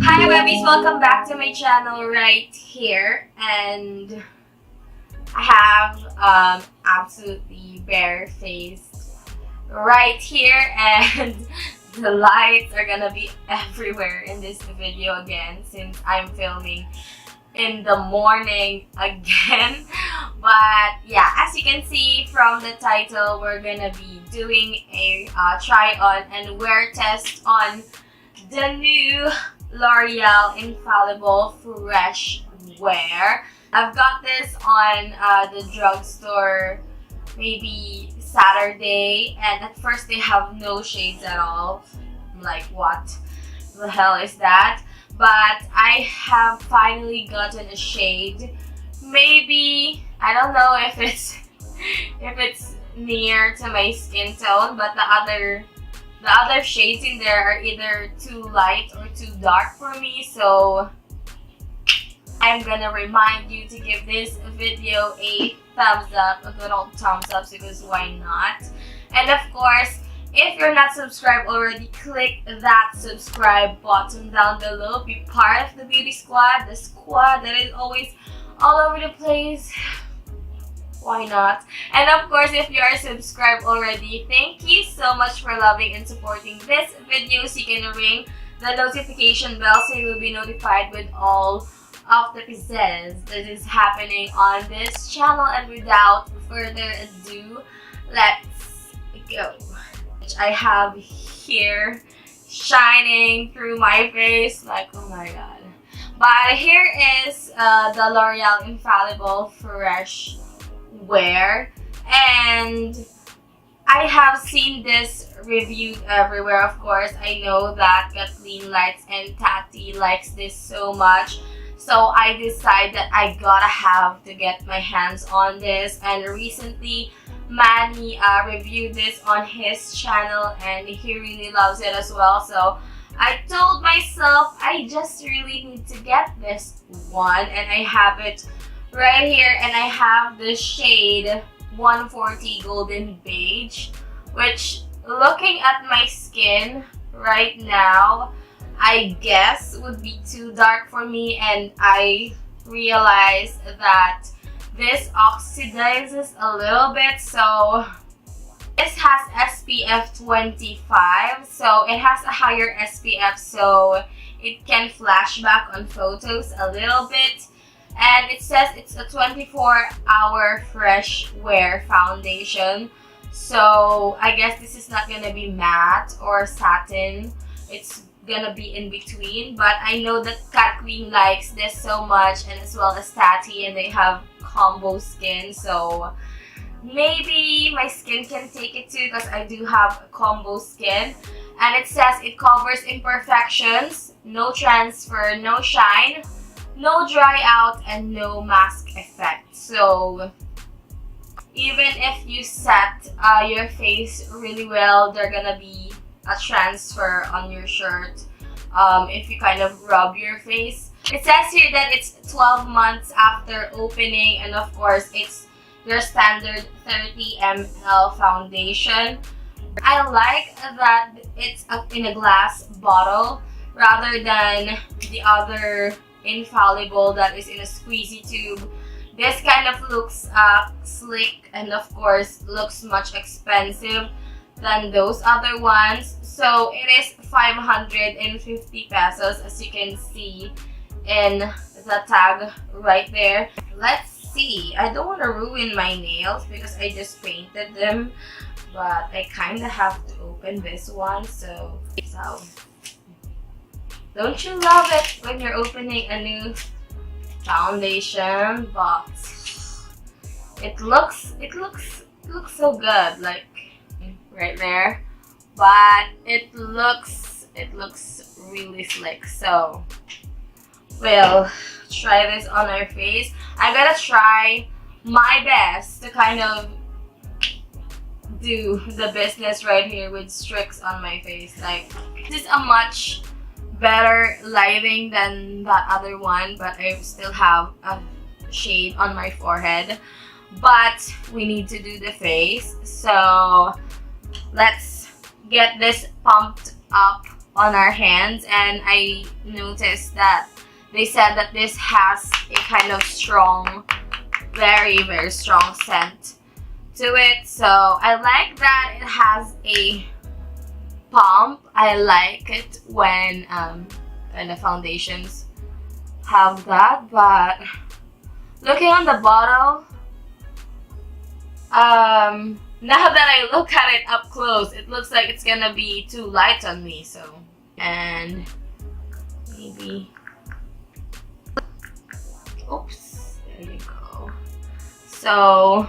Hi Webbies, welcome back to my channel right here, and I have absolutely bare face right here, and the lights are gonna be everywhere in this video again since I'm filming in the morning again. But yeah, as you can see from the title, we're gonna be doing a try on and wear test on the new L'Oreal Infallible Fresh Wear. I've got this on the drugstore maybe Saturday, and at first they have no shades at all. I'm like, what the hell is that? But I have finally gotten a shade. Maybe, I don't know if it's near to my skin tone, but the other shades in there are either too light or too dark for me, so I'm gonna remind you to give this video a thumbs up, a good old thumbs up, because why not? And of course, if you're not subscribed already, click that subscribe button down below. Be part of the beauty squad, the squad that is always all over the place. Why not? And of course, if you are subscribed already, thank you so much for loving and supporting this video. So you can ring the notification bell so you will be notified with all of the pieces that is happening on this channel. And without further ado, let's go. Which I have here shining through my face, like, oh my god. But here is the L'Oreal Infallible Fresh Wear, and I have seen this reviewed everywhere. Of course, I know that Kathleen likes and Tati likes this so much, so I decided that I gotta have to get my hands on this. And recently Manny reviewed this on his channel and he really loves it as well, so I told myself I just really need to get this one, and I have it right here, and I have the shade 140 Golden Beige, which, looking at my skin right now, I guess would be too dark for me, and I realized that this oxidizes a little bit, so this has SPF 25, so it has a higher SPF, so it can flash back on photos a little bit. And it says it's a 24-hour fresh wear foundation, so I guess this is not gonna be matte or satin. It's gonna be in between, but I know that Kathleen likes this so much, and as well as Tati, and they have combo skin, so maybe my skin can take it too, because I do have a combo skin. And it says it covers imperfections, no transfer, no shine, no dry out, and no mask effect. So even if you set your face really well, there's gonna be a transfer on your shirt if you kind of rub your face. It says here that it's 12 months after opening, and of course it's their standard 30 ml foundation. I like that it's in a glass bottle rather than the other Infallible that is in a squeezy tube. This kind of looks slick, and of course looks much expensive than those other ones. So it is 550 pesos, as you can see in the tag right there. Let's see. I don't want to ruin my nails because I just painted them, but I kind of have to open this one, so don't you love it when you're opening a new foundation box? It looks so good, like right there, but it looks really slick. So we'll try this on our face. I gotta try my best to kind of do the business right here with streaks on my face. Like, this is a much better lighting than that other one, but I still have a shade on my forehead. But we need to do the face, so let's get this pumped up on our hands, and I noticed that they said that this has a kind of strong, very, very strong scent to it. So I like that it has a pump. I like it when the foundations have that, but looking on the bottle, now that I look at it up close, it looks like it's gonna be too light on me. So, and maybe, oops, there you go. So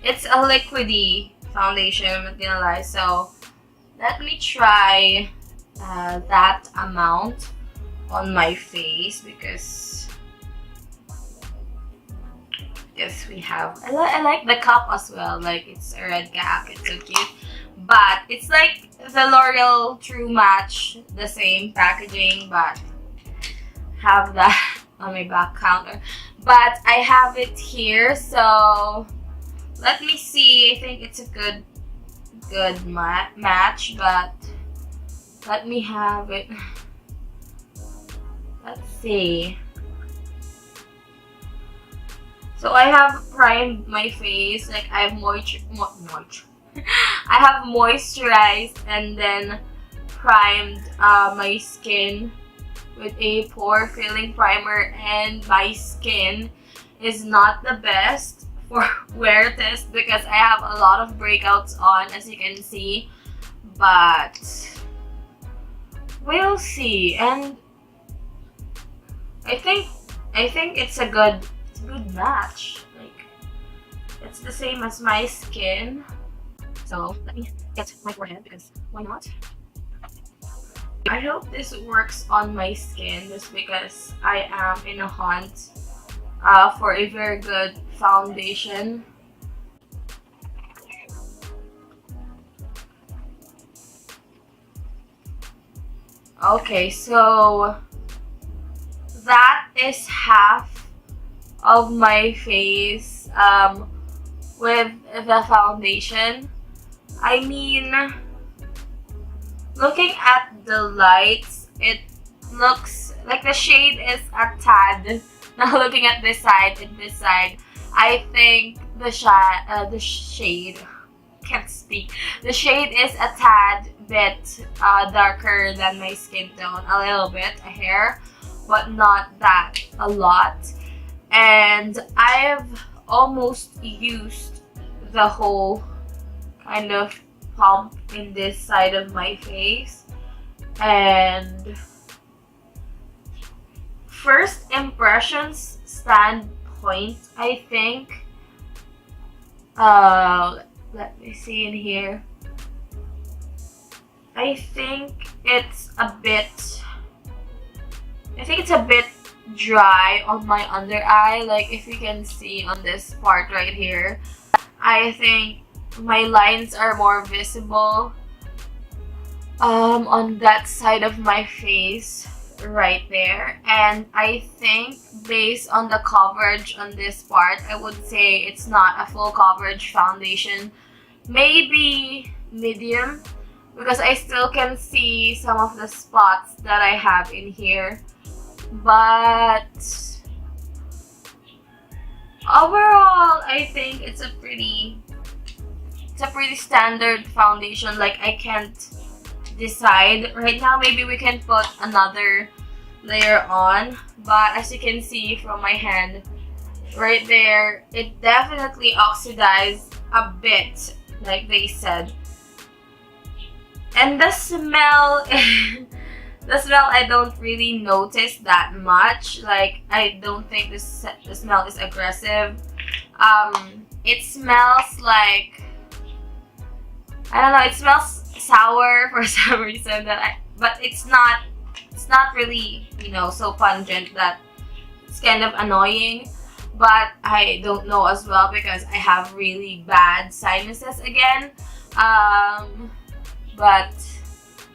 it's a liquidy foundation, I'm not gonna lie. So let me try that amount on my face, because yes, we have. I like the cup as well. Like, it's a red cap. It's so cute. But it's like the L'Oreal True Match, the same packaging, but have that on my back counter. But I have it here, so let me see. I think it's a good match, but let me have it. Let's see. So I have primed my face, like I have I have moisturized and then primed my skin with a pore filling primer, and my skin is not the best for wear test because I have a lot of breakouts on, as you can see, but we'll see. And I think it's a good match. Like, it's the same as my skin. So let me get my forehead, because why not? I hope this works on my skin, just because I am in a hunt for a very good foundation. Okay, so that is half of my face with the foundation. I mean, looking at the lights, it looks like the shade is a tad. Now looking at this side and this side, I think the shade, can't speak. The shade is a tad bit darker than my skin tone, a little bit, a hair, but not that a lot. And I've almost used the whole kind of pump in this side of my face, and first impressions standpoint, I think let me see in here. I think it's a bit dry on my under eye. Like, if you can see on this part right here, I think my lines are more visible on that side of my face right there. And I think based on the coverage on this part, I would say it's not a full coverage foundation, maybe medium, because I still can see some of the spots that I have in here. But overall, I think it's a pretty standard foundation. Like, I can't decide right now. Maybe we can put another layer on, but as you can see from my hand right there, it definitely oxidized a bit, like they said. And the smell the smell, I don't really notice that much. Like, I don't think the smell is aggressive. It smells like, I don't know, it smells sour for some reason, but it's not really, you know, so pungent that it's kind of annoying. But I don't know as well, because I have really bad sinuses again. But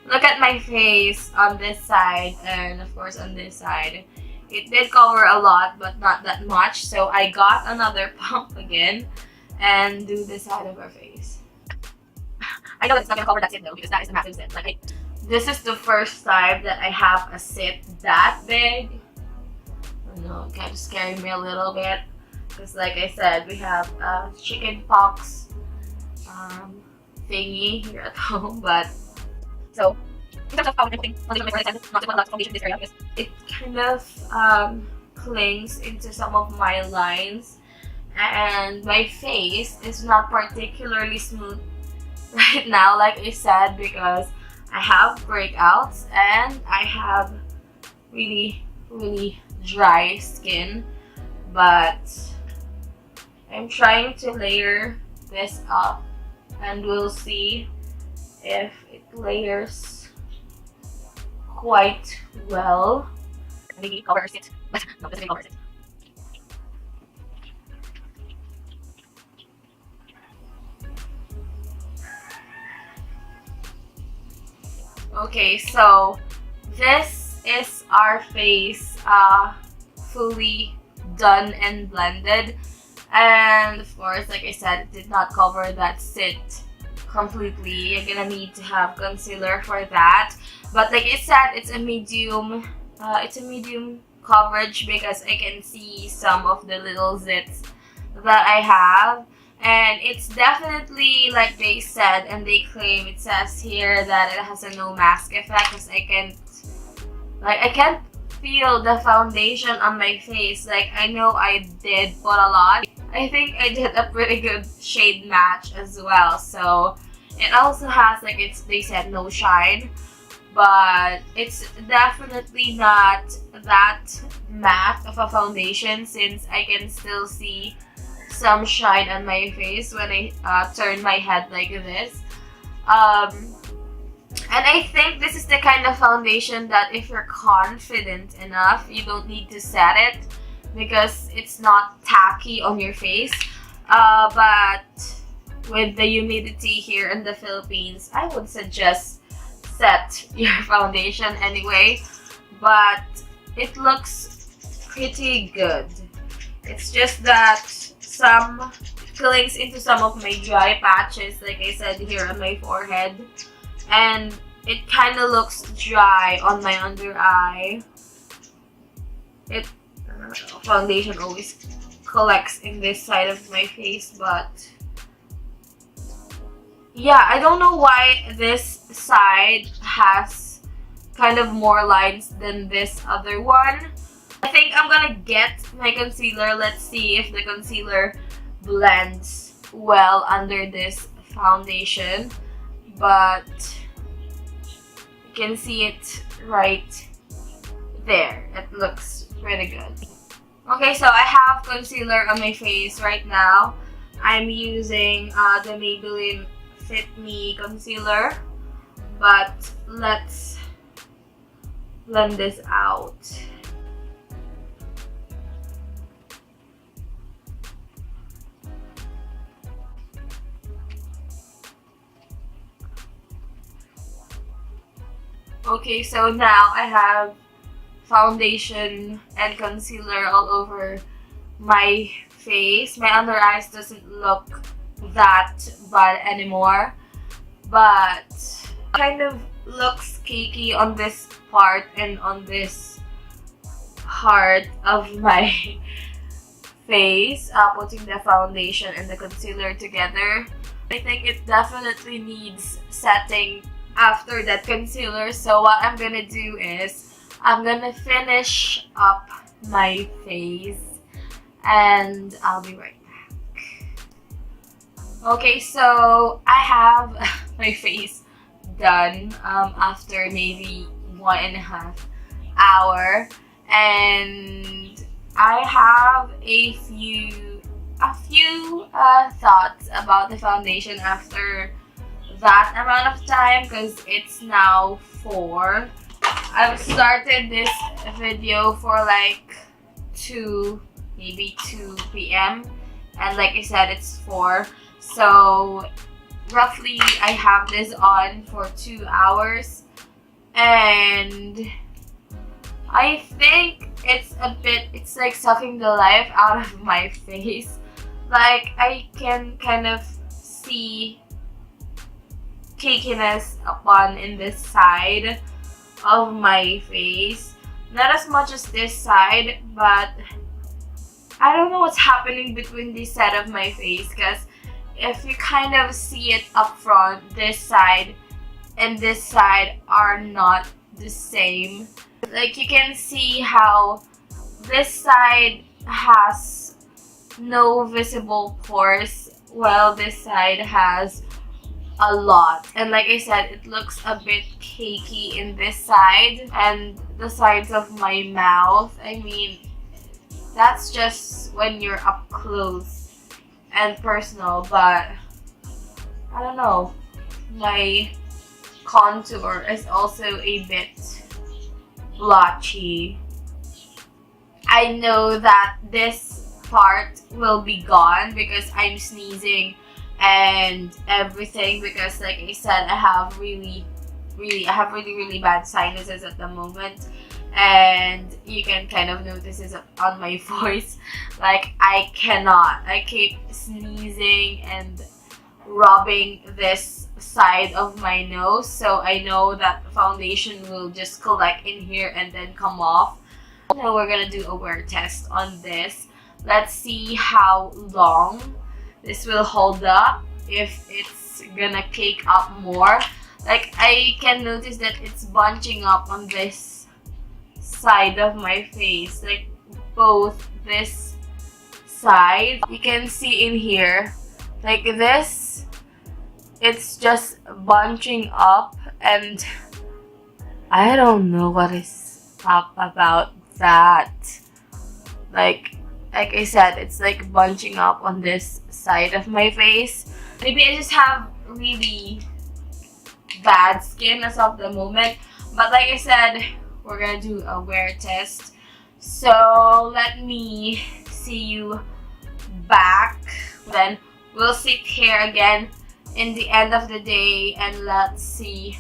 look at my face on this side, and of course on this side. It did cover a lot, but not that much. So I got another pump again and do this side of our face. I know it's not gonna cover that tip though, because that is a massive tip. Like, this is the first time that I have a zit that big. I know, it kind of scared me a little bit because, like I said, we have a chicken pox thingy here at home. But so in terms of everything, not to put a lot of foundation in this area because it kind of clings into some of my lines, and my face is not particularly smooth right now, like I said, because I have breakouts and I have really dry skin. But I'm trying to layer this up and we'll see if it layers quite well. Maybe covers it, but no, doesn't covers it. Okay, so this is our face fully done and blended, and of course, like I said, it did not cover that zit completely. You're gonna need to have concealer for that, but like I said, it's a medium coverage because I can see some of the little zits that I have. And it's definitely, like they said and they claim, it says here that it has a no mask effect because I can't feel the foundation on my face. Like, I know I did put a lot. I think I did a pretty good shade match as well. So it also has, like, they said no shine, but it's definitely not that matte of a foundation since I can still see some shine on my face when I turn my head like this. And I think this is the kind of foundation that if you're confident enough, you don't need to set it because it's not tacky on your face. But with the humidity here in the Philippines, I would suggest set your foundation anyway. But it looks pretty good. It's just that some clings into some of my dry patches, like I said, here on my forehead, and it kind of looks dry on my under eye. Foundation always collects in this side of my face, but yeah, I don't know why this side has kind of more lines than this other one. I think I'm gonna get my concealer. Let's see if the concealer blends well under this foundation. But you can see it right there. It looks pretty good. Okay, so I have concealer on my face right now. I'm using the Maybelline Fit Me concealer. But let's blend this out. Okay, so now I have foundation and concealer all over my face. My under eyes doesn't look that bad anymore, but kind of looks cakey on this part and on this part of my face. Putting the foundation and the concealer together, I think it definitely needs setting after that concealer. So what I'm gonna do is I'm gonna finish up my face and I'll be right back. Okay, so I have my face done after maybe 1.5 hours, and I have a few thoughts about the foundation after that amount of time because it's now 4. I've started this video for like 2 p.m. and like I said, it's 4, so roughly I have this on for 2 hours, and I think it's like sucking the life out of my face. Like I can kind of see cakiness upon in this side of my face. Not as much as this side, but I don't know what's happening between this side of my face, because if you kind of see it up front, this side and this side are not the same. Like, you can see how this side has no visible pores, while this side has a lot. And like I said, it looks a bit cakey in this side and the sides of my mouth. I mean, that's just when you're up close and personal, but I don't know, my contour is also a bit blotchy. I know that this part will be gone because I'm sneezing and everything, because like I said, I have really bad sinuses at the moment, and you can kind of notice this on my voice. Like, I keep sneezing and rubbing this side of my nose, so I know that foundation will just collect in here and then come off. Now we're gonna do a wear test on this. Let's see how long this will hold up, if it's gonna cake up more. Like, I can notice that it's bunching up on this side of my face, like both this side. You can see in here, like this, it's just bunching up, and I don't know what is up about that. Like I said, it's like bunching up on this side of my face. Maybe I just have really bad skin as of the moment, but like I said, we're gonna do a wear test. So let me see you back, then we'll sit here again in the end of the day, and let's see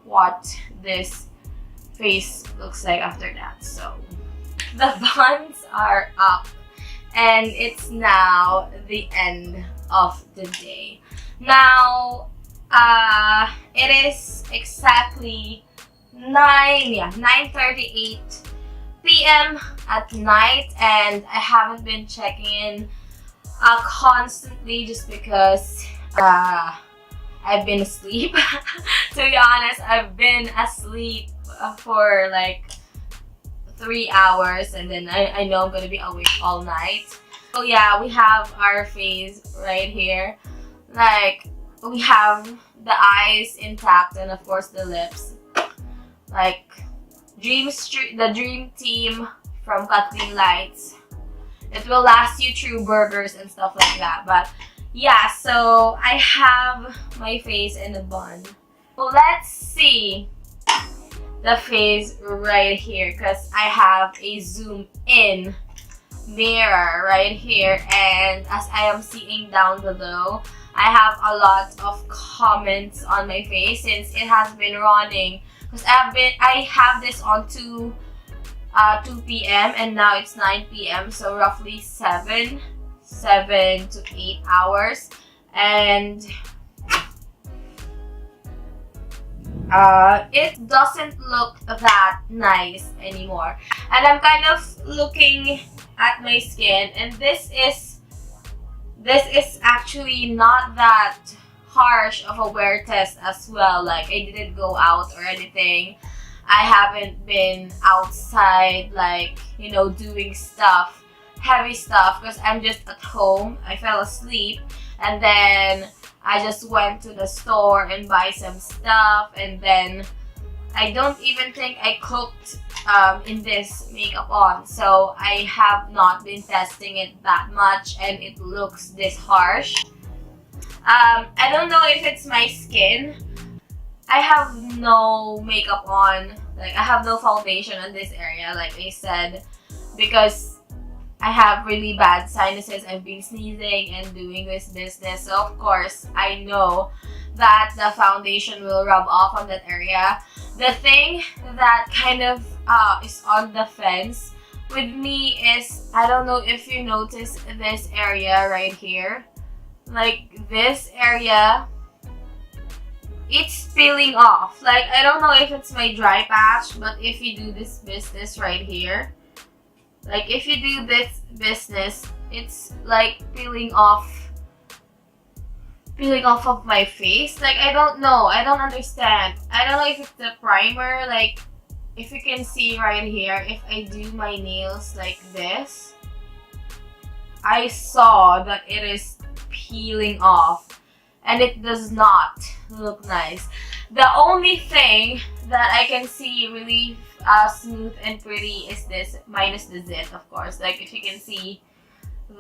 what this face looks like after that. So the buns are up, and it's now the end of the day. Now, it is exactly 9:38 p.m. at night, and I haven't been checking in constantly just because I've been asleep. To be honest, I've been asleep for like 3 hours, and then I know I'm gonna be awake all night. So yeah, we have our face right here. Like, we have the eyes intact, and of course the lips. Like, the dream team from Kathleen Lights. It will last you through burgers and stuff like that. But yeah, so I have my face in a bun. Well, let's see the face right here, because I have a zoom in mirror right here, and as I am seeing down below, I have a lot of comments on my face since it has been running, because I have this on 2 p.m. and now it's 9 p.m. so roughly 7 to 8 hours, and it doesn't look that nice anymore. And I'm kind of looking at my skin, and this is actually not that harsh of a wear test as well. Like, I didn't go out or anything. I haven't been outside, like, you know, doing stuff, heavy stuff, because I'm just at home. I fell asleep, and then I just went to the store and buy some stuff, and then I don't even think I cooked in this makeup on, so I have not been testing it that much, and it looks this harsh. I don't know if it's my skin. I have no makeup on, like I have no foundation on this area, like I said, because I have really bad sinuses. I've been sneezing and doing this business, so of course I know that the foundation will rub off on that area. The thing that kind of is on the fence with me is, I don't know if you notice this area right here. Like, this area it's peeling off. Like, I don't know if it's my dry patch, but if you do this business right here, like if you do this business, it's like peeling off of my face. Like, I don't know, I don't understand. I don't know if it's the primer. Like, if you can see right here, if I do my nails like this, I saw that it is peeling off and it does not look nice. The only thing that I can see really smooth and pretty is this, minus the zit, of course. Like, if you can see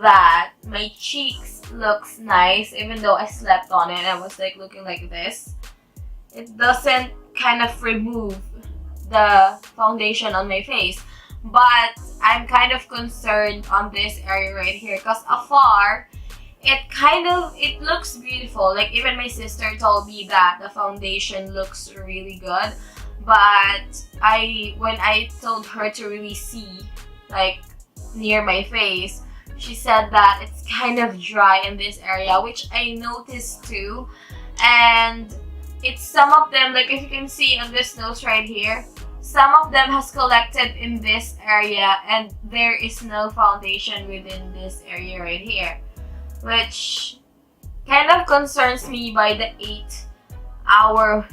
that my cheeks looks nice, even though I slept on it, I was like looking like this. It doesn't kind of remove the foundation on my face, but I'm kind of concerned on this area right here, because afar it looks beautiful. Like, even my sister told me that the foundation looks really good, but when I told her to really see like near my face, she said that it's kind of dry in this area, which I noticed too. And it's some of them, like if you can see on this nose right here, some of them has collected in this area and there is no foundation within this area right here, which kind of concerns me by the 8-hour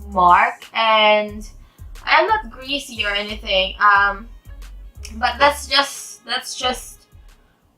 mark. And I'm not greasy or anything, but that's just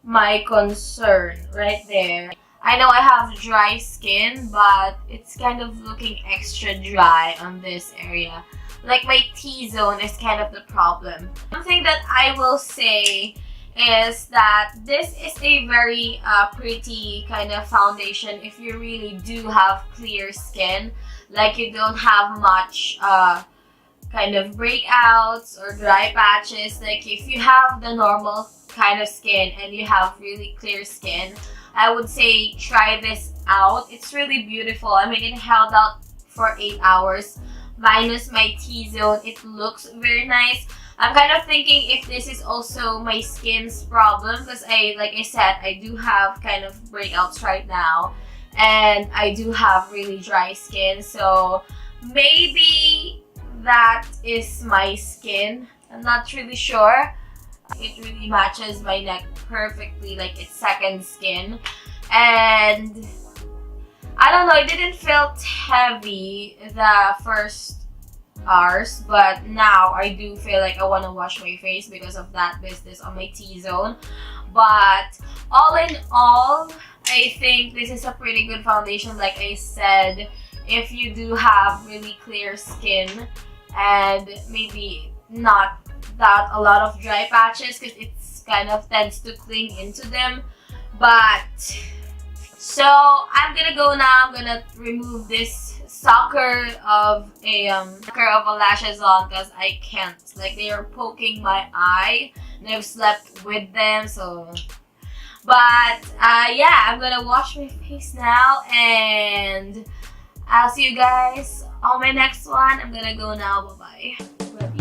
my concern right there. I know I have dry skin, but it's kind of looking extra dry on this area. Like, my T-zone is kind of the problem. Something that I will say is that this is a very pretty kind of foundation if you really do have clear skin. Like, you don't have much kind of breakouts or dry patches. Like, if you have the normal kind of skin and you have really clear skin, I would say try this out. It's really beautiful. I mean, it held out for 8 hours. Minus my T-zone, it looks very nice. I'm kind of thinking if this is also my skin's problem, because like I said, I do have kind of breakouts right now and I do have really dry skin, so maybe that is my skin. I'm not really sure. It really matches my neck perfectly, like it's second skin. And I don't know, it didn't feel heavy the first hours, but now I do feel like I want to wash my face because of that business on my T-zone. But all in all, I think this is a pretty good foundation. Like I said, if you do have really clear skin and maybe not that a lot of dry patches, because it's kind of tends to cling into them. But so I'm gonna go now. I'm gonna remove this sucker of a lashes on, because I can't. Like, they are poking my eye and I've slept with them, so. But yeah, I'm gonna wash my face now and I'll see you guys on my next one. I'm gonna go now. Bye bye.